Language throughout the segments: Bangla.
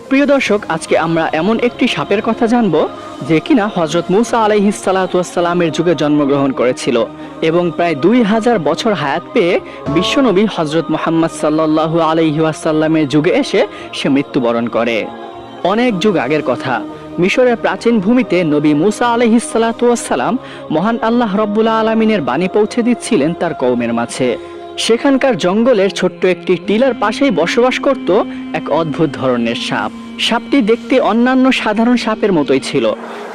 প্রিয় দর্শক, আজকে আমরা এমন একটি সাপের কথা জানব যে কিনা হযরত মূসা আলাইহিস সালাতু ওয়াস সালামের যুগে জন্মগ্রহণ করেছিল এবং প্রায় 2000 বছর হায়াত পেয়ে বিশ্বনবী হযরত মুহাম্মদ সাল্লাল্লাহু আলাইহি ওয়াসাল্লামের যুগে এসে সে মৃত্যুবরণ করে। অনেক যুগ আগের কথা, মিশরের প্রাচীন ভূমিতে নবী মূসা আলাইহিস সালাতু ওয়াস সালাম মহান আল্লাহ রাব্বুল আলামিনের বাণী পৌঁছে দিচ্ছিলেন তার কওমের মাঝে। সেখানকার জঙ্গলের ছোট্ট একটি টিলার পাশেই বসবাস করত এক অদ্ভুত ধরনের সাপ। সাপটি দেখতে অন্যান্য সাধারণ সাপের মতোই ছিল,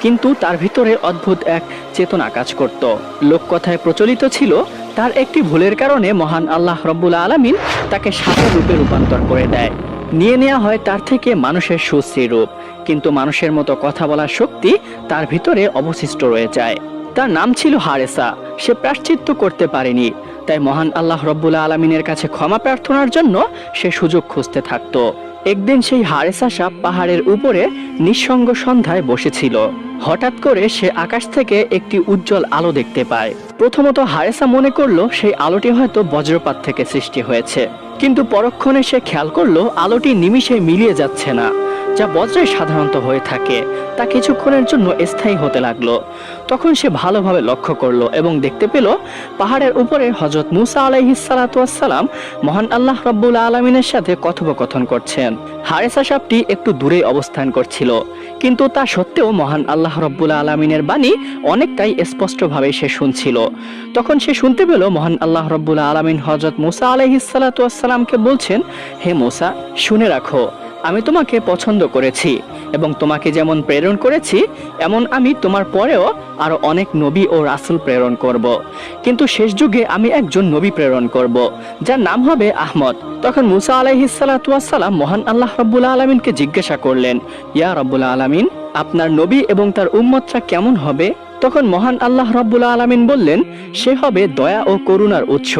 কিন্তু তার ভিতরে অদ্ভুত এক চেতনা কাজ করত। লোককথায় প্রচলিত ছিল তার একটি ভুলের কারণে মহান আল্লাহ রাব্বুল আলামিন তাকে সাপের রূপে রূপান্তর করে দেয়। নিয়ে নেওয়া হয় তার থেকে মানুষের সুশ্রী রূপ, কিন্তু মানুষের মতো কথা বলার শক্তি তার ভিতরে অবশিষ্ট রয়ে যায়। তার নাম ছিল হারেসা। সে প্রায়শ্চিত্ত করতে পারেনি, তাই মহান আল্লাহ রাব্বুল আলামিনের কাছে ক্ষমা প্রার্থনার জন্য সে সুযোগ খুঁজতে থাকত। একদিন সেই হারেসা সাপ পাহাড়ের উপরে নিঃসঙ্গ সন্ধ্যায় বসেছিল। হঠাৎ করে সে আকাশ থেকে একটি উজ্জ্বল আলো দেখতে পায়। প্রথমত হারেসা মনে করলো সেই আলোটি হয়তো বজ্রপাত থেকে সৃষ্টি হয়েছে, কিন্তু পরক্ষণে সে খেয়াল করলো আলোটি নিমিষে মিলিয়ে যাচ্ছে না, যা বজ্রে সাধারণত হয়ে থাকে তা কিছুক্ষণের জন্য স্থায়ী হতে লাগলো। তখন সে ভালোভাবে লক্ষ্য করলো এবং দেখতে পেল পাহাড়ের উপরে হযরত মূসা আলাইহিস সালাতু ওয়াস সালাম মহান আল্লাহ রাব্বুল আলামিনের সাথে কথোপকথন করছেন। হারেসা সাপটি একটু দূরে অবস্থান করছিল, কিন্তু তা সত্ত্বেও মহান আল্লাহ রাব্বুল আলামিনের বাণী অনেকটাই স্পষ্টভাবে সে শুনছিল। তখন সে শুনতে পেল মহান আল্লাহ রাব্বুল আলামিন হযরত মূসা আলাইহিস সালাতু ওয়াস সালামকে বলছেন, হে মূসা, শুনে রাখো, আমি তোমাকে পছন্দ করেছি এবং তোমাকে যেমন প্রেরণ করেছি এমন আমি তোমার পরেও আরো অনেক নবী ও রাসূল প্রেরণ করব। কিন্তু শেষ যুগে আমি একজন নবী প্রেরণ করব, যার নাম হবে আহমদ। তখন মূসা আলাইহিস সালাতু ওয়াস সালাম মহান আল্লাহ রাব্বুল আলামিনকে জিজ্ঞাসা করলেন, ইয়া রাব্বুল আলামিন, আপনার নবী এবং তার উম্মতরা কেমন হবে? তখন মহান আল্লাহ রাব্বুল আলামিন বললেন, সে হবে দয়া ও করুণার উৎস।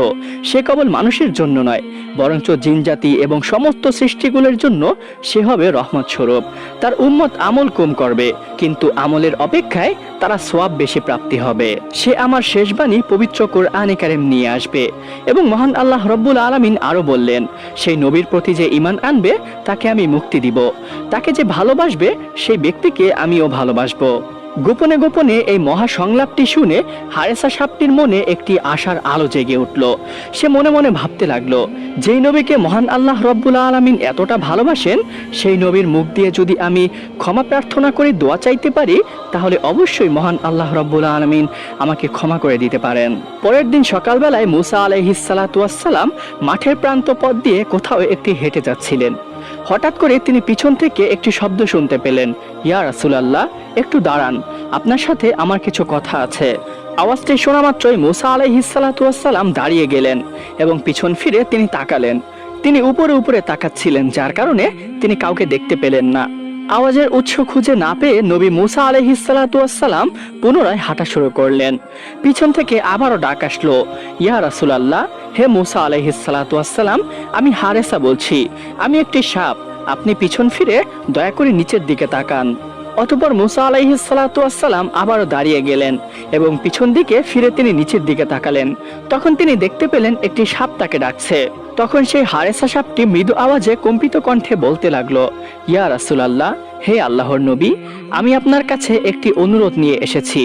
সে কেবল মানুষের জন্য নয়, বরঞ্চ জিনজাতি এবং সমস্ত সৃষ্টিগুলোর জন্য সে হবে রহমত স্বরূপ। তার উম্মত আমল কম করবে, কিন্তু আমলের অপেক্ষায় তারা সওয়াব বেশি প্রাপ্তি হবে। সে আমার শেষ বাণী পবিত্র কোরআনে কারীম নিয়ে আসবে। এবং মহান আল্লাহ রাব্বুল আলামিন আরো বললেন, সেই নবীর প্রতি যে ঈমান আনবে তাকে আমি মুক্তি দিব, তাকে যে ভালোবাসবে সেই ব্যক্তিকে আমিও ভালোবাসবো। গোপনে গোপনে এই মহা সংলাপটি শুনে হারেসা সাপটির মনে একটি আশার আলো জেগে উঠল। সে মনে মনে ভাবতে লাগলো, যেই নবীকে মহান আল্লাহ রাব্বুল আলামিন এতটা ভালোবাসেন, সেই নবীর মুখ দিয়ে যদি আমি ক্ষমা প্রার্থনা করে দোয়া চাইতে পারি, তাহলে অবশ্যই মহান আল্লাহ রাব্বুল আলামিন আমাকে ক্ষমা করে দিতে পারেন। পরের দিন সকালবেলায় মূসা আলাইহিস সালাতু ওয়াস সালাম মাঠের প্রান্ত পথ দিয়ে কোথাও একটি হেঁটে যাচ্ছিলেন। হঠাৎ করে তিনি পিছন থেকে একটি শব্দ শুনতে পেলেন, ইয়া রাসূলুল্লাহ, একটু দাঁড়ান, আপনার সাথে আমার কিছু কথা আছে। আওয়াজটি শোনা মাত্রই মূসা আলাইহিস সালাতু ওয়াস সালাম দাঁড়িয়ে গেলেন এবং পিছন ফিরে তিনি তাকালেন। তিনি উপরে উপরে তাকাচ্ছিলেন, যার কারণে তিনি কাউকে দেখতে পেলেন না। আওয়াজের উৎস খুঁজে না পেয়ে নবী মূসা আলাইহিস সালাতু ওয়াস সালাম পুনরায় হাঁটা শুরু করলেন। পিছন থেকে আবারও ডাক আসলো, ইয়া রাসূলুল্লাহ, হে মূসা আলাইহিস সালাতু ওয়াস সালাম, আমি হারেসা বলছি, আমি একটি সাপ, আপনি পিছন ফিরে দয়া করে নিচের দিকে তাকান। অতঃপর মূসা আলাইহিস সালাতু ওয়াস সালাম আবারও দাঁড়িয়ে গেলেন এবং পিছন দিকে ফিরে তিনি নিচের দিকে তাকালেন। তখন তিনি দেখতে পেলেন একটি সাপ তাকে ডাকছে। তখন সেই হারেসা সাপটি মৃদু আওয়াজে কম্পিত কণ্ঠে বলতে লাগলো, ইয়া রাসূলুল্লাহ, হে আল্লাহর নবী, আমি আপনার কাছে একটি অনুরোধ নিয়ে এসেছি।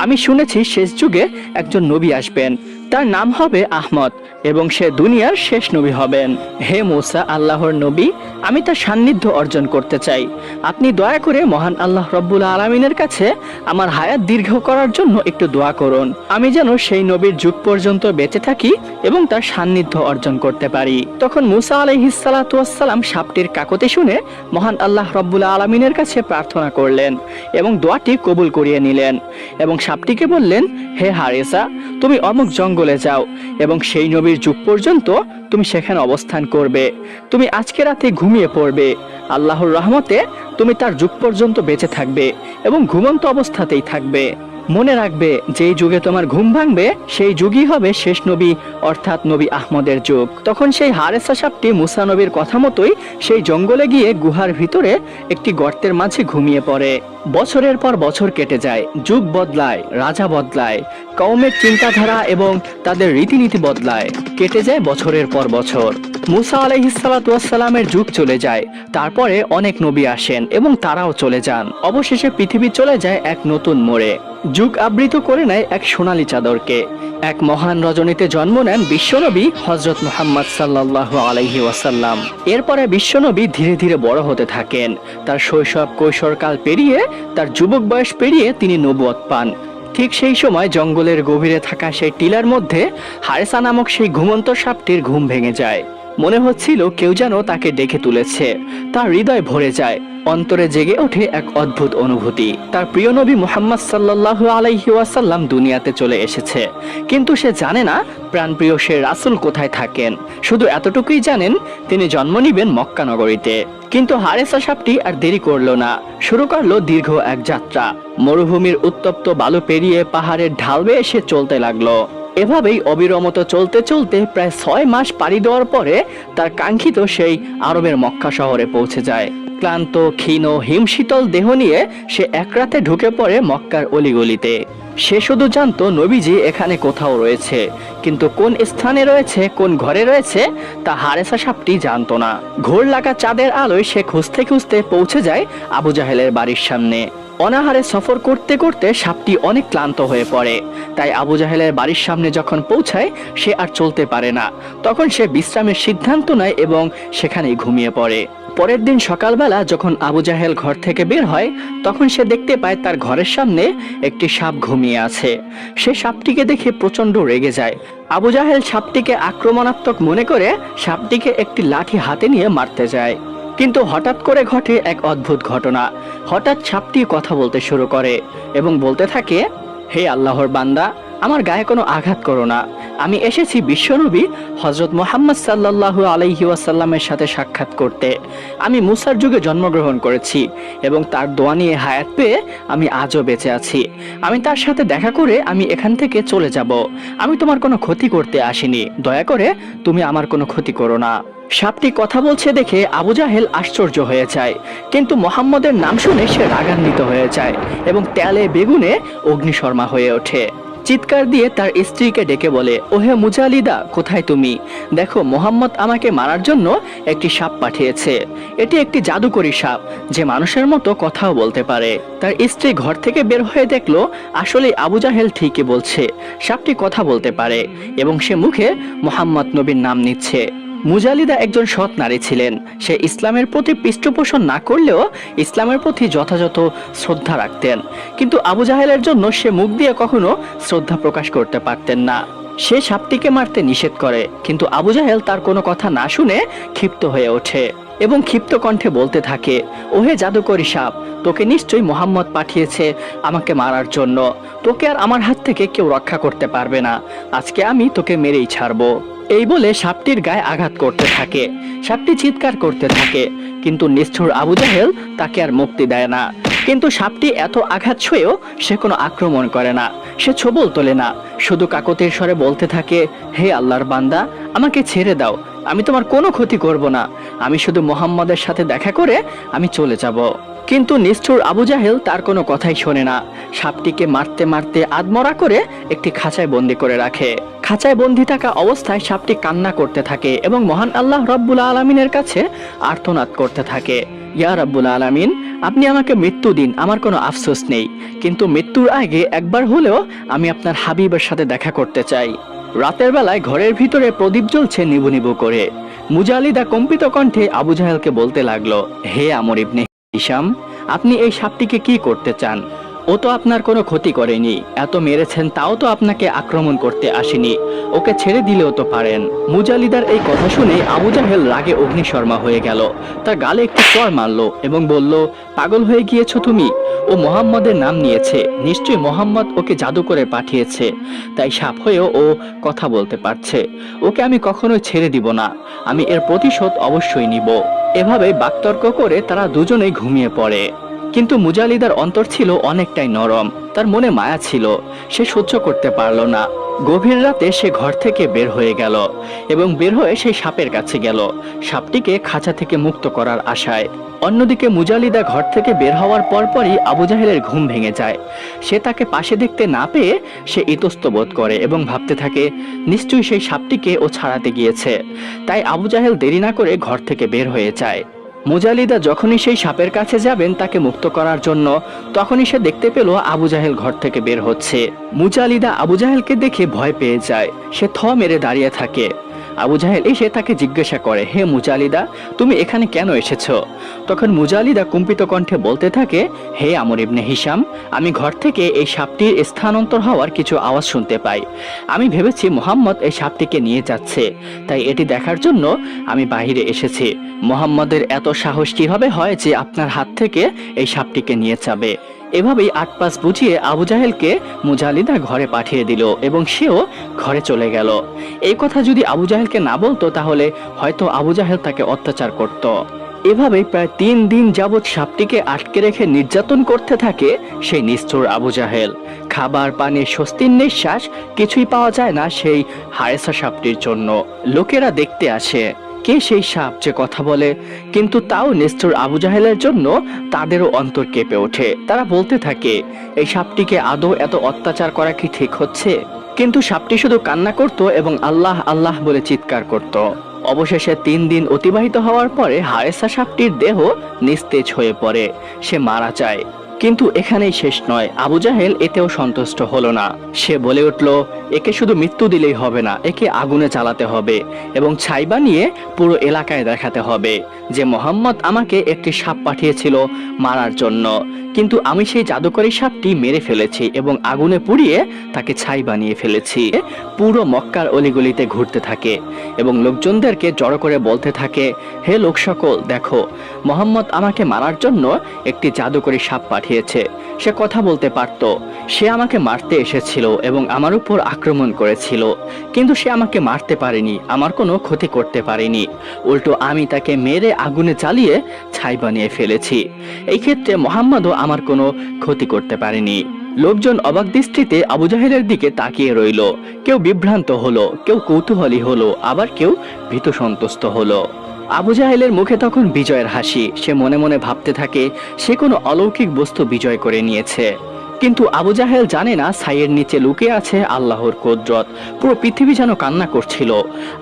আমি শুনেছি শেষ যুগে একজন নবী আসবেন, তার নাম হবে আহমদ এবং সে দুনিয়ার শেষ নবী হবেন। হে মূসা, আল্লাহর নবী, আমি তার সান্নিধ্য অর্জন করতে চাই। আপনি দয়া করে মহান আল্লাহ রাব্বুল আলামিনের কাছে আমার হায়াত দীর্ঘ করার জন্য একটু দোয়া করুন, আমি যেন সেই নবীর যুগ পর্যন্ত বেঁচে থাকি এবং তার সান্নিধ্য অর্জন করতে পারি। তখন মূসা আলাইহিস সালাতু ওয়াস সালাম সাপটির কাকতি শুনে মহান আল্লাহ রাব্বুল আলামিনের কাছে প্রার্থনা করলেন এবং দোয়াটি কবুল করিয়ে নিলেন এবং সাপটিকে বললেন, হে হারেসা, তুমি অমুক জঙ্গলে যাও এবং সেই নবীর যুগ পর্যন্ত তুমি সেখানে অবস্থান করবে। তুমি আজকে রাতে ঘুমিয়ে পড়বে, আল্লাহর রহমতে তুমি তার যুগ পর্যন্ত বেঁচে থাকবে এবং ঘুমন্ত অবস্থাতেই থাকবে। মনে রাখবে, যেই যুগে তোমার ঘুম ভাঙবে সেই যুগই হবে শেষ নবী অর্থাৎ নবী আহমদের যুগ। তখন সেই হারেসা সাপটি মুসা নবীর কথা মতোই সেই জঙ্গলে গিয়ে গুহার ভিতরে একটি গর্তের মাঝে ঘুমিয়ে পড়ে। বছরের পর বছর কেটে যায়, যুগ বদলায়, রাজা বদলায়, কওমের চিন্তাধারা এবং তাদের রীতিনীতি বদলায়। কেটে যায় বছরের পর বছর। মুসা আলাইহিসসালামের যুগ চলে যায়, তারপরে অনেক নবী আসেন এবং তারাও চলে যান। অবশেষে পৃথিবী চলে যায় এক নতুন মোড়ে। যুগ আবৃত করে নেয় এক সোনালী চাদরকে। এক মহান রজনীতে জন্ম নেন বিশ্বনবী হযরত মুহাম্মদ সাল্লাল্লাহু আলাইহি ওয়াসাল্লাম। এরপরে বিশ্বনবী ধীরে ধীরে বড় হতে থাকেন। তার শৈশব কৈশোরকাল পেরিয়ে তার যুবক বয়স পেরিয়ে তিনি নবুয়ত পান। ঠিক সেই সময় জঙ্গলের গভীরে থাকা সেই টিলার মধ্যে হারেসা নামক সেই ঘুমন্ত সাপটির ঘুম ভেঙে যায়। মনে হচ্ছিল কেউ যেন তাকে ডেকে তুলেছে। তার হৃদয় ভরে যায়, অন্তরে জেগে ওঠে এক অদ্ভুত অনুভূতি। তার প্রিয় নবী মুহাম্মদ সাল্লাল্লাহু আলাইহি ওয়াসাল্লাম দুনিয়াতে চলে এসেছে, কিন্তু সে জানে না প্রাণপ্রিয় সে রাসূল কোথায় থাকেন। শুধু এতটুকুই জানেন তিনি জন্ম নিবেন মক্কা নগরীতে। কিন্তু হারেসা সাপটি আর দেরি করলো না, শুরু করলো দীর্ঘ এক যাত্রা। মরুভূমির উত্তপ্ত বালু পেরিয়ে পাহাড়ের ঢাল বেয়ে সে চলতে লাগলো। এভাবেই অবিরমত চলতে চলতে প্রায় 6 মাস পাড়ি দেওয়ার পরে তার কাঙ্ক্ষিত সেই আরবের মক্কা শহরে পৌঁছে যায়। ক্লান্ত ক্ষীণ হিমশীতল দেহ নিয়ে সে এক রাতে ঢুকে পড়ে মক্কার অলিগলিতে। সে শুধু জানতো নবীজি এখানে কোথাও রয়েছে, কিন্তু কোন স্থানে রয়েছে, কোন ঘরে রয়েছে তা হারেসা সাপটি জানতো না। ঘোর লাগা চাঁদের আলোয় সে খুঁজতে খুঁজতে পৌঁছে যায় আবু জাহেলের বাড়ির সামনে। অনাহারে সফর করতে করতে সাপটি অনেক ক্লান্ত হয়ে পড়ে, তাই আবু জাহেলের বাড়ির সামনে যখন পৌঁছায় সে আর চলতে পারে না। তখন সে বিশ্রামের সিদ্ধান্ত নেয় এবং সেখানেই ঘুমিয়ে পড়ে। পরের দিন সকালবেলা যখন আবু জাহেল ঘর থেকে বের হয়, তখন সে দেখতে পায় তার ঘরের সামনে একটি সাপ ঘুমিয়ে আছে। সে সাপটিকে দেখে প্রচন্ড রেগে যায়। আবু জাহেল সাপটিকে আক্রমণাত্মক মনে করে সাপটিকে একটি লাঠি হাতে নিয়ে মারতে যায়। কিন্তু হঠাৎ করে ঘটে এক অদ্ভুত ঘটনা। হঠাৎ সাপটি কথা বলতে শুরু করে এবং বলতে থাকে, হে আল্লাহর বান্দা, আমার গায়ে কোনো আঘাত করো না। আমি এসেছি বিশ্বনবী হযরত মুহাম্মদ সাল্লাল্লাহু আলাইহি ওয়াসাল্লামের সাথে সাক্ষাৎ করতে। আমি মুসার যুগে জন্মগ্রহণ করেছি এবং তার দোয়া নিয়ে হায়াত পেয়ে আমি আজও বেঁচে আছি। আমি তার সাথে দেখা করে আমি এখান থেকে চলে যাব। আমি তোমার কোনো ক্ষতি করতে আসিনি, দয়া করে তুমি আমার কোনো ক্ষতি করো না। সাপটি কথা বলছে দেখে আবু জাহেল আশ্চর্য হয়ে যায়, কিন্তু মুহাম্মদের নাম শুনে সে রাগান্বিত হয়ে যায় এবং তেলে বেগুনে অগ্নিশর্মা হয়ে ওঠে। চিৎকার দিয়ে তার স্ত্রীকে ডেকে বলে, ওহে মুজালিদা, কোথায় তুমি? দেখো, মুহাম্মদ আমাকে মারার জন্য একটি সাপ পাঠিয়েছে। এটি একটি জাদুকরী সাপ যে মানুষের মতো কথাও বলতে পারে। তার স্ত্রী ঘর থেকে বের হয়ে দেখলো আসলে আবু জাহেল ঠিকই বলছে, সাপটি কথা বলতে পারে এবং সে মুখে মুহাম্মদ নবীর নাম নিচ্ছে। মুজালিদা একজন সৎ নারী ছিলেন। সে ইসলামের প্রতি পৃষ্ঠপোষণ না করলেও ইসলামের প্রতি যথাযথ শ্রদ্ধা রাখতেন, কিন্তু আবু জাহেলের জন্য সে মুখ দিয়ে কখনো শ্রদ্ধা প্রকাশ করতে পারতেন না। সে সাপটিকে মারতে নিষেধ করে, কিন্তু আবু জাহেল তার কোনো কথা না শুনে ক্ষিপ্ত হয়ে ওঠে এবং ক্ষিপ্ত কণ্ঠে বলতে থাকে, ওহে জাদুকরী সাপ, তোকে নিশ্চয়ই মুহাম্মদ পাঠিয়েছে আমাকে মারার জন্য। তোকে আর আমার হাত থেকে কেউ রক্ষা করতে পারবে না। আজকে আমি তোকে মেরেই ছাড়বো। এই বলে সাপটির গায়ে আঘাত করতে থাকে। সাপটি চিৎকার করতে থাকে, কিন্তু নিষ্ঠুর আবু জাহেল তাকে আর মুক্তি দেয় না। কিন্তু সাপটি এত আঘাত সয়েও সে কোনো আক্রমণ করে না, সে ছোবল তোলে না, শুধু কাকতির স্বরে বলতে থাকে, হে আল্লাহর বান্দা, আমাকে ছেড়ে দাও, আমি তোমার কোনো ক্ষতি করব না। আমি শুধু মুহাম্মদের সাথে দেখা করে আমি চলে যাব। কিন্তু নিষ্ঠুর আবু জাহেল তার কোনো কথাই শোনে না। সাপটিকে মারতে মারতে আধমরা করে একটি খাঁচায় বন্দি করে রাখে। খাঁচায় বন্দি থাকা অবস্থায় সাপটি কান্না করতে থাকে এবং মহান আল্লাহ রাব্বুল আলামিনের কাছে আর্তনাদ করতে থাকে, ইয়া রাব্বুল আলামিন, আপনি আমাকে মৃত্যু দিন, আমার কোনো আফসোস নেই, কিন্তু মৃত্যুর আগে একবার হলেও আমি আপনার হাবিবের সাথে দেখা করতে চাই। রাতের বেলায় ঘরের ভিতরে প্রদীপ জ্বলছে নিবু নিবু করে। মুজালিদা কম্পিত কণ্ঠে আবু জাহেলকে বলতে লাগলো, হে আমর ইবনে হিশাম, আপনি এই সাপটিকে কি করতে চান? ও তো আপনার কোনো ক্ষতি করেনি, এত মেরেছেন তাও তো আপনাকে আক্রমণ করতে আসেনি, ওকে ছেড়ে দিলেও তো পারেন। মুজালিদার এই কথা শুনে আবু জাহেল রাগে অগ্নিশর্মা হয়ে গেল। তার গালে একটি চড় মারল এবং বলল, পাগল হয়ে গিয়েছো তুমি? ও মুহাম্মদের নাম নিয়েছে, নিশ্চয়ই মুহাম্মদ ওকে জাদু করে পাঠিয়েছে, তাই সাপ হয়েও ও কথা বলতে পারছে। ওকে আমি কখনোই ছেড়ে দিব না, আমি এর প্রতিশোধ অবশ্যই নিব। এভাবে বাকতর্ক করে তারা দুজনেই ঘুমিয়ে পড়ে। কিন্তু মুজালিদার অন্তর ছিল অনেকটাই নরম, তার মনে মায়া ছিল, সে সহ্য করতে পারল না। গভীর রাতে সে ঘর থেকে বের হয়ে গেল এবং বের হয়ে সেই সাপের কাছে গেল, সাপটিকে খাঁচা থেকে মুক্ত করার আশায়। অন্যদিকে মুজালিদা ঘর থেকে বের হওয়ার পরপরই আবু জাহেলের ঘুম ভেঙে যায়। সে তাকে পাশে দেখতে না পেয়ে সে ইতস্ত বোধ করে এবং ভাবতে থাকে নিশ্চয়ই সেই সাপটিকে ও ছাড়াতে গিয়েছে। তাই আবু জাহেল দেরি না করে ঘর থেকে বের হয়ে যায়। মুজালিদা যখনই সেই সাপের কাছে যাবেন তাকে মুক্ত করার জন্য, তখনই সে দেখতে পেল আবু জাহেল ঘর থেকে বের হচ্ছে। মুজালিদা আবু জাহেলকে দেখে ভয় পেয়ে যায়, সে থ মেরে দাঁড়িয়ে থাকে। আবু জাহেল এসে তাকে জিজ্ঞাসা করে, হে মুজালিদা, তুমি এখানে কেন এসেছো? তখন মুজালিদা কম্পিত কণ্ঠে বলতে থাকে, হে আমর ইবনে হিশাম, আমি ঘর থেকে এই সাপটির স্থানান্তর হওয়ার কিছু আওয়াজ শুনতে পাই। আমি ভেবেছি মুহাম্মদ এই সাপটিকে নিয়ে যাচ্ছে, তাই এটি দেখার জন্য আমি বাইরে এসেছি। মুহাম্মদের এত সাহস কিভাবে হয় যে আপনার হাত থেকে এই সাপটিকে নিয়ে যাবে? এভাবেই আটপাস বুঝিয়ে আবু জাহেলকে মুজালিদা ঘরে পাঠিয়ে দিল এবং সেও ঘরে চলে গেল। এই কথা যদি আবু জাহেলকে না বলতো তাহলে হয়তো আবু জাহেল তাকে অত্যাচার করত। এভাবেই প্রায় 3 দিন যাবৎ সাপটিকে আটকে রেখে নির্যাতন করতে থাকে সেই নিষ্ঠুর আবু জাহেল। খাবার পানি স্বস্তির নিঃশ্বাস কিছুই পাওয়া যায় না সেই হারেসা সাপটির জন্য। লোকেরা দেখতে আসে কে সেই সাপ যে কথা বলে, কিন্তু তাও নিষ্ঠুর আবু জাহেলের জন্য তাদেরও অন্তর কেঁপে ওঠে। তারা বলতে থাকে, এই সাপটিকে আদৌ এত অত্যাচার করা কি ঠিক হচ্ছে? কিন্তু সাপটি শুধু কান্না করত এবং আল্লাহ আল্লাহ বলে চিৎকার করত। অবশেষে 3 দিন অতিবাহিত হওয়ার পরে হারেসা সাপটির দেহ নিস্তেজ হয়ে পড়ে, সে মারা যায়। কিন্তু এখানেই শেষ নয়, আবু জাহেল এতেও সন্তুষ্ট হলো না। সে বলে উঠল, একে শুধু মৃত্যু দিলেই হবে না, একে আগুনে জ্বালাতে হবে এবং ছাই বানিয়ে পুরো এলাকায় দেখাতে হবে যে মোহাম্মদ আমাকে একটি সাপ পাঠিয়েছিল মারার জন্য, কিন্তু আমি সেই জাদুকরী সাপটি মেরে ফেলেছি এবং আগুনে পুড়িয়ে তাকে ছাই বানিয়ে ফেলেছি। পুরো মক্কার অলিগলিতে ঘুরতে থাকে এবং লোকজনদেরকে জড়ো করে বলতে থাকে, হে লোক সকল, দেখো মোহাম্মদ আমাকে মারার জন্য একটি জাদুকরী সাপ পাঠিয়েছে। সে কথা বলতে পারত, সে আমাকে মারতে এসেছিল এবং আমার উপর আক্রমণ করেছিল, কিন্তু সে আমাকে মারতে পারেনি, আমার কোনো ক্ষতি করতে পারেনি। উল্টো আমি তাকে মেরে আগুনে জ্বালিয়ে ছাই বানিয়ে ফেলেছি। এই ক্ষেত্রে মোহাম্মদও আমার কোনো ক্ষতি করতে পারেনি। লোকজন অবাক দৃষ্টিতে আবু জাহেলের দিকে তাকিয়ে রইল। কেউ বিভ্রান্ত হলো, কেউ কৌতূহলী হলো, আবার কেউ ভীত সন্তুষ্ট হলো। আবু জাহেলের মুখে তখন বিজয়ের হাসি। সে মনে মনে ভাবতে থাকে সে কোনো অলৌকিক বস্তু বিজয় করে নিয়েছে। কিন্তু আবু জাহেল জানে না ছাইয়ের নিচে লুকিয়ে আছে আল্লাহর কুদরত। পুরো পৃথিবী যেন কান্না করছিল,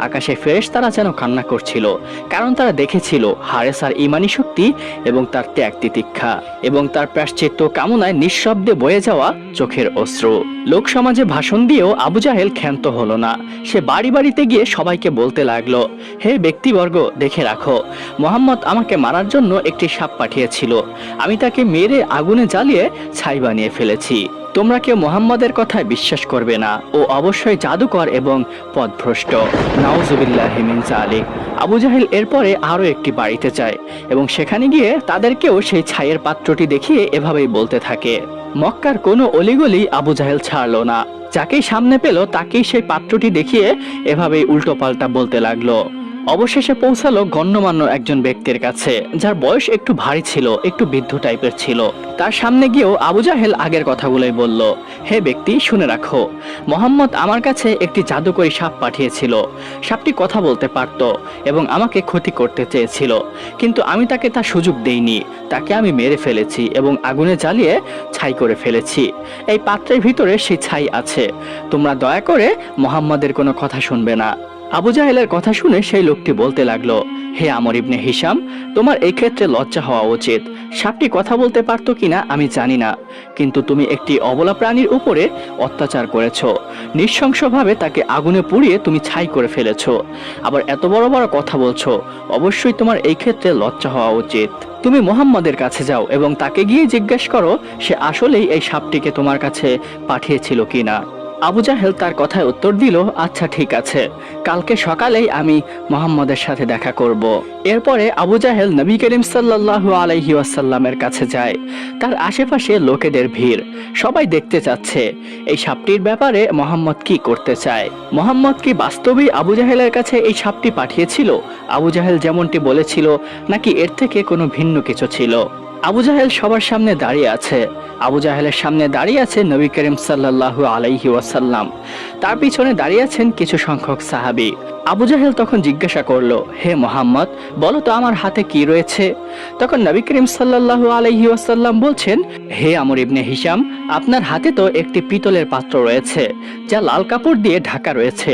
আকাশে ফেরেশতারা যেন কান্না করছিল, কারণ তারা দেখেছিল হারেসার ঈমানী শক্তি এবং তার ত্যাগ তিতিক্ষা এবং তার প্রায়শ্চিত্ত কামনায় নিঃশব্দে বয়ে যাওয়া চোখের অশ্রু। লোক সমাজে ভাষণ দিয়েও আবু জাহেল ক্ষান্ত হলো না। সে বাড়ি বাড়িতে গিয়ে সবাইকে বলতে লাগলো, হে ব্যক্তিবর্গ, দেখে রাখো, মোহাম্মদ আমাকে মারার জন্য একটি সাপ পাঠিয়েছিল, আমি তাকে মেরে আগুনে জ্বালিয়ে ছাই বানিয়ে ফেলেছি। তোমরা কেউ মুহাম্মাদের কথায় বিশ্বাস করবে না, ও অবশ্যই জাদুকর এবং পথভ্রষ্ট। নাউজুবিল্লাহি মিন যালিক। আবু জাহেল এরপরে আরো একটি বাড়িতে যায় এবং সেখানে গিয়ে তাদেরকেও সেই ছাইয়ের পাত্রটি দেখিয়ে এভাবেই বলতে থাকে। মক্কার কোনো অলিগলি আবু জাহেল ছাড়লো না, যাকেই সামনে পেল তাকেই সেই পাত্রটি দেখিয়ে এভাবেই উল্টো পাল্টা বলতে লাগলো। অবশেষে পৌঁছালো গণ্যমান্য একজন ব্যক্তির কাছে, যার বয়স একটু ভারী ছিল, একটু বৃদ্ধ টাইপের ছিল। তার সামনে গিয়েও আবু জাহেল আগের কথাগুলোই বলল, হে ব্যক্তি, শুনে রাখো, মোহাম্মদ আমার কাছে একটি জাদুকরী সাপ পাঠিয়েছিল। সাপটি কথা বলতে পারত এবং আমাকে ক্ষতি করতে চেয়েছিল, কিন্তু আমি তাকে তার সুযোগ দেইনি। তাকে আমি মেরে ফেলেছি এবং আগুনে জ্বালিয়ে ছাই করে ফেলেছি। এই পাত্রের ভিতরে সেই ছাই আছে। তোমরা দয়া করে মোহাম্মদের কোনো কথা শুনবে না। আবু জাহেলের কথা শুনে সেই লোকটি বলতে লাগলো, হে আমর ইবনে হিশাম, তোমার এই ক্ষেত্রে লজ্জা হওয়া উচিত। সাপটি কথা বলতে পারতো কিনা আমি জানি না, কিন্তু তুমি একটি অবলা প্রাণীর উপরে অত্যাচার করেছো, নৃশংসভাবে তাকে আগুনে পুড়িয়ে তুমি ছাই করে ফেলেছো, আবার এত বড় বড় কথা বলছো। অবশ্যই তোমার এই ক্ষেত্রে লজ্জা হওয়া উচিত। তুমি মুহাম্মাদের কাছে যাও এবং তাকে গিয়ে জিজ্ঞেস করো সে আসলেই এই সাপটিকে তোমার কাছে পাঠিয়েছিল কিনা। আবু জাহেল তার কথায় উত্তর দিল, আচ্ছা ঠিক আছে, কালকে সকালেই আমি মুহাম্মাদের সাথে দেখা করব। এরপরে আবু জাহেল নবী করিম সাল্লাল্লাহু আলাইহি ওয়াসাল্লামের কাছে যায়। তার আশেপাশে লোকেদের ভিড়, সবাই দেখতে চাচ্ছে এই সাপটির ব্যাপারে মুহাম্মদ কি করতে চায়। মুহাম্মদ কি বাস্তবেই আবু জাহেলের কাছে এই সাপটি পাঠিয়েছিল, আবু জাহেল যেমনটি বলেছিল, নাকি এর থেকে কোনো ভিন্ন কিছু ছিল? আবু জাহেল সবার সামনে দাঁড়িয়ে আছে। আবু জাহেলের সামনে দাঁড়িয়ে আছে নবী করিম সাল্লাল্লাহু আলাইহি ওয়াসাল্লাম। তার পিছনে দাঁড়িয়ে আছেন কিছু সংখ্যক সাহাবী। আবু জাহেল তখন জিজ্ঞাসা করলো, হে মুহাম্মদ, বলো তো আমার হাতে কি রয়েছে? তখন নবী করিম সাল্লাল্লাহু আলাইহি ওয়াসাল্লাম বলছেন, হে আমর ইবনে হিশাম, আপনার হাতে তো একটি পিতলের পাত্র রয়েছে যা লাল কাপড় দিয়ে ঢাকা রয়েছে,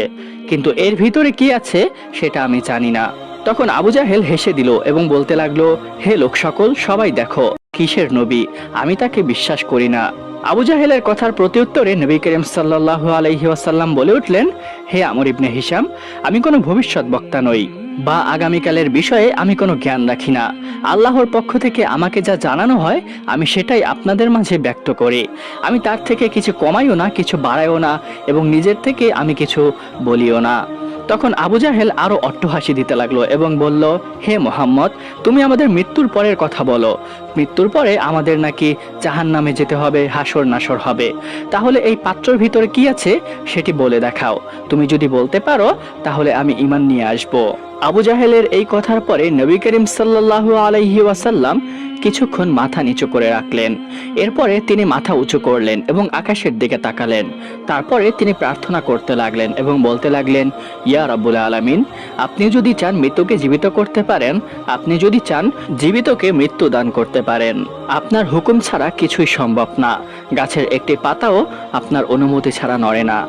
কিন্তু এর ভিতরে কি আছে সেটা আমি জানি না। তখন আবু জাহেল হেসে দিল এবং বলতে লাগলো, হে লোক সকল, সবাই দেখো কিসের নবী, আমি তাকে বিশ্বাস করি না। আবু জাহেলের কথার প্রত্যুত্তরে নবী করিম সাল্লাল্লাহু আলাইহি ওয়াসাল্লাম বলে উঠলেন, হে আমর ইবনে হিশাম, আমি কোনো ভবিষ্যৎ বক্তা নই বা আগামীকালের বিষয়ে আমি কোনো জ্ঞান রাখি না। আল্লাহর পক্ষ থেকে আমাকে যা জানানো হয় আমি সেটাই আপনাদের মাঝে ব্যক্ত করি। আমি তার থেকে কিছু কমাইও না, কিছু বাড়াইও না, এবং নিজের থেকে আমি কিছু বলিও না। তখন আবু জাহেল আরো অট্টহাসি দিতে লাগলো এবং বলল, হে মুহাম্মদ, তুমি আমাদের মৃত্যুর পরের কথা বলো। মৃত্যুর পরে আমাদের নাকি জাহান্নামে যেতে হবে, হাসর নাসর হবে। তাহলে এই পাত্রের ভিতরে কি আছে সেটি বলে দেখাও। তুমি যদি বলতে পারো তাহলে আমি ঈমান নিয়ে আসব। আবু জাহেলের এই কথার পরে নবী করিম সাল্লাল্লাহু আলাইহি ওয়াসাল্লাম কিছুক্ষণ মাথা নিচু করে রাখলেন। এরপরে তিনি মাথা উঁচু করলেন এবং আকাশের দিকে তাকালেন। তারপরে তিনি প্রার্থনা করতে লাগলেন এবং বলতে লাগলেন, ইয়া রাব্বুল আলামিন, আপনি যদি চান মৃত্যুকে জীবিত করতে পারেন, আপনি যদি চান জীবিতকে মৃত্যু দান করতে পারেন। আপনার হুকুম ছাড়া কিছুই সম্ভব না। গাছের একটি পাতাও আপনার অনুমতি ছাড়া নড়ে না।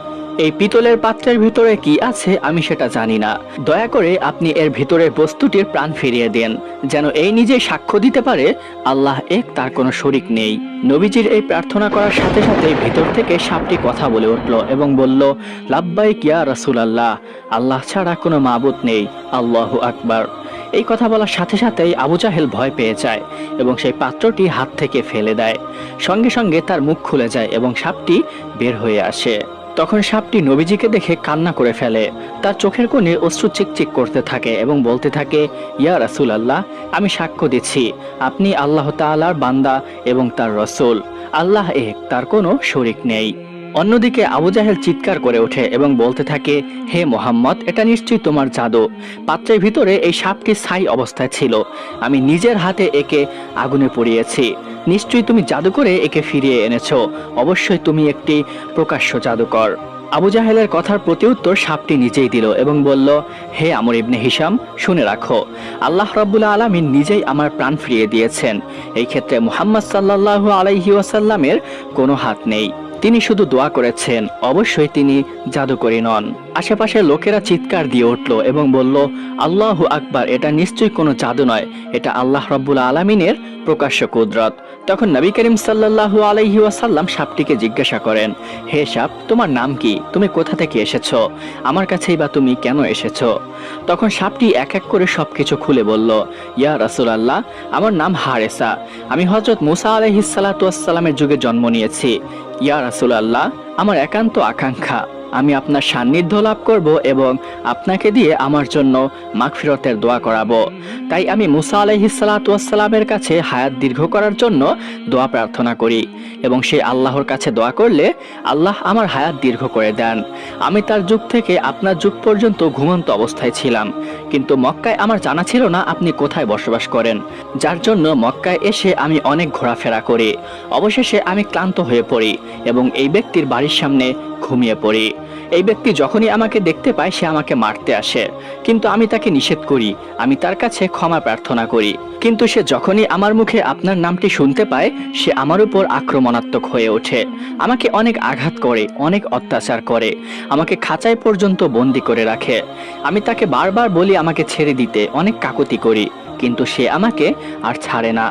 এই পিতলের পাত্রের ভিতরে কি আছে আমি সেটা জানি না। দয়া করে আপনি এর ভিতরের বস্তুটির প্রাণ ফিরিয়ে দেন, যেন এই নিজে সাক্ষ্য দিতে পারে আল্লাহ এক, তার কোনো শরিক নেই। নবীজির এই প্রার্থনা করার সাথে সাথে ভিতর থেকে সাপটি কথা বলে উঠল এবং বলল, লাব্বাইক ইয়া রাসূলুল্লাহ, আল্লাহ ছাড়া কোনো মাবুদ নেই, আল্লাহু আকবার। এই কথা বলার সাথে সাথেই আবু জাহেল ভয় পেয়ে যায় এবং সেই পাত্রটি হাত থেকে ফেলে দেয়। সঙ্গে সঙ্গে তার মুখ খুলে যায় এবং সাপটি বের হয়ে আসে। তখন সাপটি নবীজিকে দেখে কান্না করে ফেলে। তার চোখের কোণে অশ্রু চিকচিক করতে থাকে এবং বলতে থাকে, ইয়া রাসূলুল্লাহ, আমি সাক্ষ্য দিচ্ছি আপনি আল্লাহ তাআলার বান্দা এবং তার রাসূল। আল্লাহ এক, তার কোনো শরিক নেই। অন্যদিকে আবু জাহেল চিৎকার করে ওঠে এবং বলতে থাকে, হে মুহাম্মদ, এটা নিশ্চয়ই তোমার জাদু। পাত্রের ভিতরে এই সাপটি ছাই অবস্থায় ছিল, আমি নিজের হাতে একে আগুনে পুড়িয়েছি। নিশ্চয়ই তুমি জাদু করে একে ফিরিয়ে এনেছো। অবশ্যই তুমি একটি প্রকাশ্য জাদুকর। আবু জাহেলের কথার প্রতিউত্তর সাপটি নিজেই দিল এবং বলল, হে আমর ইবনে হিশাম, শুনে রাখো, আল্লাহ রাব্বুল আলামিন নিজেই আমার প্রাণ ফিরিয়ে দিয়েছেন। এই ক্ষেত্রে মুহাম্মদ সাল্লাল্লাহু আলাইহি ওয়াসাল্লামের কোনো হাত নেই। তিনি শুধু দোয়া করেছেন, অবশ্যই তিনি জাদুকরী নন। আশেপাশের লোকেরা চিৎকার দিয়ে উঠল এবং বলল, আল্লাহু আকবার, এটা নিশ্চয়ই কোনো জাদু নয়, এটা আল্লাহ রাব্বুল আলামিনের প্রকাশ্য কুদরত। তখন নবী করিম সাল্লাল্লাহু আলাইহি ওয়াসাল্লাম সাপটিকে জিজ্ঞাসা করেন, হে সাপ, তোমার নাম কি? তুমি কোথা থেকে এসেছো? আমার কাছেই বা তুমি কেন এসেছো? তখন সাপটি এক এক করে সবকিছু খুলে বলল, ইয়া রাসূলুল্লাহ, আমার নাম হারেসা। আমি হযরত মুসা আলাইহিস সালাতু ওয়াস সালামের যুগে জন্ম নিয়েছি। ইয়া রাসূলুল্লাহ, আমার একান্ত আকাঙ্ক্ষা আমি আপনার সান্নিধ্য লাভ করব এবং আপনাকে দিয়ে আমার জন্য মাগফিরতের দোয়া করাবো। তাই আমি মুসা আলাইহিস সালাতু ওয়াস সালামের কাছে হায়াত দীর্ঘ করার জন্য দোয়া প্রার্থনা করি এবং সেই আল্লাহর কাছে দোয়া করলে আল্লাহ আমার হায়াত দীর্ঘ করে দেন। আমি তার যুগ থেকে আপনার যুগ পর্যন্ত ঘুমন্ত অবস্থায় ছিলাম, কিন্তু মক্কায় আমার জানা ছিল না আপনি কোথায় বসবাস করেন, যার জন্য মক্কায় এসে আমি অনেক ঘোরাফেরা করি। অবশেষে আমি ক্লান্ত হয়ে পড়ি এবং এই ব্যক্তির বাড়ির সামনে ঘুমিয়ে পড়ি। এই ব্যক্তি যখনই আমাকে দেখতে পায় সে আমাকে মারতে আসে, কিন্তু আমি তাকে নিষেধ করি। আমি তার কাছে ক্ষমা প্রার্থনা করি, কিন্তু সে যখনই আমার মুখে আপনার নামটি শুনতে পায় সে আমার উপর আক্রমণাত্মক হয়ে ওঠে, আমাকে অনেক আঘাত করে, অনেক অত্যাচার করে, আমাকে খাঁচায় পর্যন্ত বন্দি করে রাখে। আমি তাকে বারবার বলি আমাকে ছেড়ে দিতে, অনেক কাকুতি করি, কিন্তু সে আমাকে আর ছাড়ে না।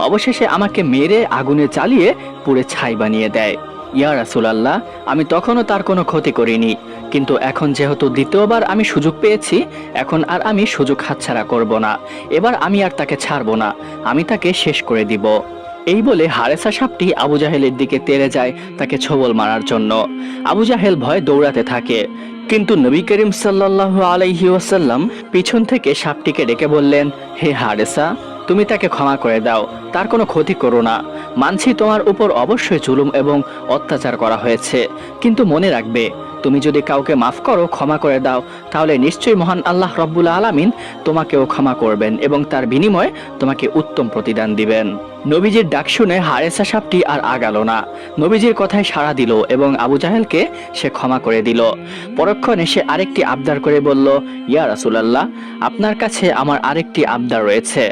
অবশেষে আমাকে মেরে আগুনে জ্বালিয়ে পুড়ে ছাই বানিয়ে দেয়। ইয়া রাসূলুল্লাহ, আমি তখনও তার কোনো ক্ষতি করিনি, কিন্তু এখন যেহেতু দ্বিতীয়বার আমি সুযোগ পেয়েছি, এখন আর আমি সুযোগ হাতছাড়া করব না। এবার আমি আর তাকে ছাড়ব না, আমি তাকে শেষ করে দিব। এই বলে হারেসা সাপটি আবু জাহেলের দিকে তেড়ে যায় তাকে ছোবল মারার জন্য। আবু জাহেল ভয়ে দৌড়াতে থাকে, কিন্তু নবী করিম সাল্লাল্লাহু আলাইহি ওয়াসাল্লাম পিছন থেকে সাপটিকে ডেকে বললেন, হে হারেসা, তুমি তাকে ক্ষমা করে দাও, তার কোনো ক্ষতি করো না। মানছি তোমার উপর অবশ্যই জুলুম এবং অত্যাচার করা হয়েছে, কিন্তু মনে রাখবে তুমি যদি কাউকে মাফ করো, ক্ষমা করে দাও, তাহলে নিশ্চয়ই মহান আল্লাহ রব্বুল আলামিন তোমাকেও ক্ষমা করবেন এবং তার বিনিময়ে তোমাকে উত্তম প্রতিদান দিবেন। নবীজির ডাক শুনে হারেসা সাপটি আর আগালো না। নবীজির কথায় সাড়া দিল এবং আবু জাহেলকে সে ক্ষমা করে দিল। পরক্ষণে সে আরেকটি আবদার করে বলল, ইয়া রাসূলুল্লাহ, আপনার কাছে আমার আরেকটি আবদার রয়েছে।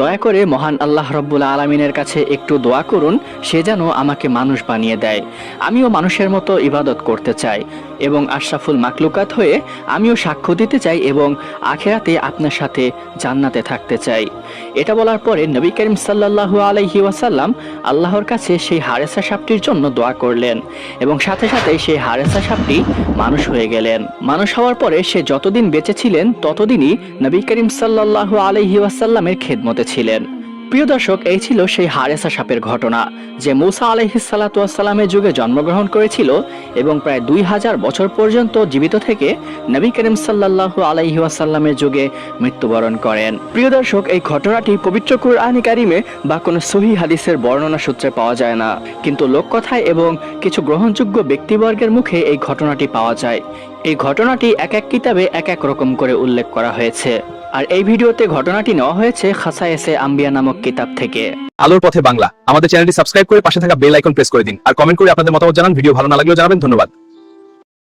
দয়া করে মহান আল্লাহ রব্বুল আলামিনের কাছে একটু দোয়া করুন, সে যেন আমাকে মানুষ বানিয়ে দেয়। আমিও মানুষের মতো ইবাদত করতে চাই এবং আশরাফুল মাকলুকাত হয়ে আমিও সাক্ষ্য দিতে চাই এবং আখিরাতে আপনার সাথে জান্নাতে থাকতে চাই। এটা বলার পরে নবী করিম সাল্লাল্লাহু আলাইহি ওয়াসাল্লাম আল্লাহর কাছে সেই হারেসা সাপটির জন্য দোয়া করলেন এবং সাথে সাথে সেই হারেসা সাপটি মানুষ হয়ে গেলেন। মানুষ হওয়ার পরে সে যতদিন বেঁচে ছিলেন ততদিনই নবী করিম সাল্লাল্লাহু আলাইহি ওয়াসাল্লামের খেদমতে ছিলেন। প্রিয় দর্শক, এই ছিল সেই হারেসা সাপের ঘটনা যে মূসা আলাইহিস সালাতু ওয়াস সালামের যুগে জন্মগ্রহণ করেছিল এবং প্রায় 2000 বছর পর্যন্ত জীবিত থেকে নবী করিম সাল্লাল্লাহু আলাইহি ওয়াসাল্লামের যুগে মৃত্যুবরণ করেন। প্রিয় দর্শক, এই ঘটনাটি পবিত্র কুরআনে কারিমে বা কোনো সহিহ হাদিসের বর্ণনা সূত্রে পাওয়া যায় না, কিন্তু লোককথায় এবং কিছু গ্রহণযোগ্য ব্যক্তিবর্গের মুখে এই ঘটনাটি পাওয়া যায়। এই ঘটনাটি এক এক কিতাবে এক এক রকম করে উল্লেখ করা হয়েছে। আর এই ভিডিওতে ঘটনাটি নেওয়া হয়েছে খাসায়েসে আম্বিয়া নামক কিতাব থেকে। আলোর পথে বাংলা আমাদের চ্যানেলটি সাবস্ক্রাইব করে পাশে থাকা বেল আইকন প্রেস করে দিন আর কমেন্ট করে আপনাদের মতামত জানান। ভিডিও ভালো না লাগলেও জানাবেন। ধন্যবাদ।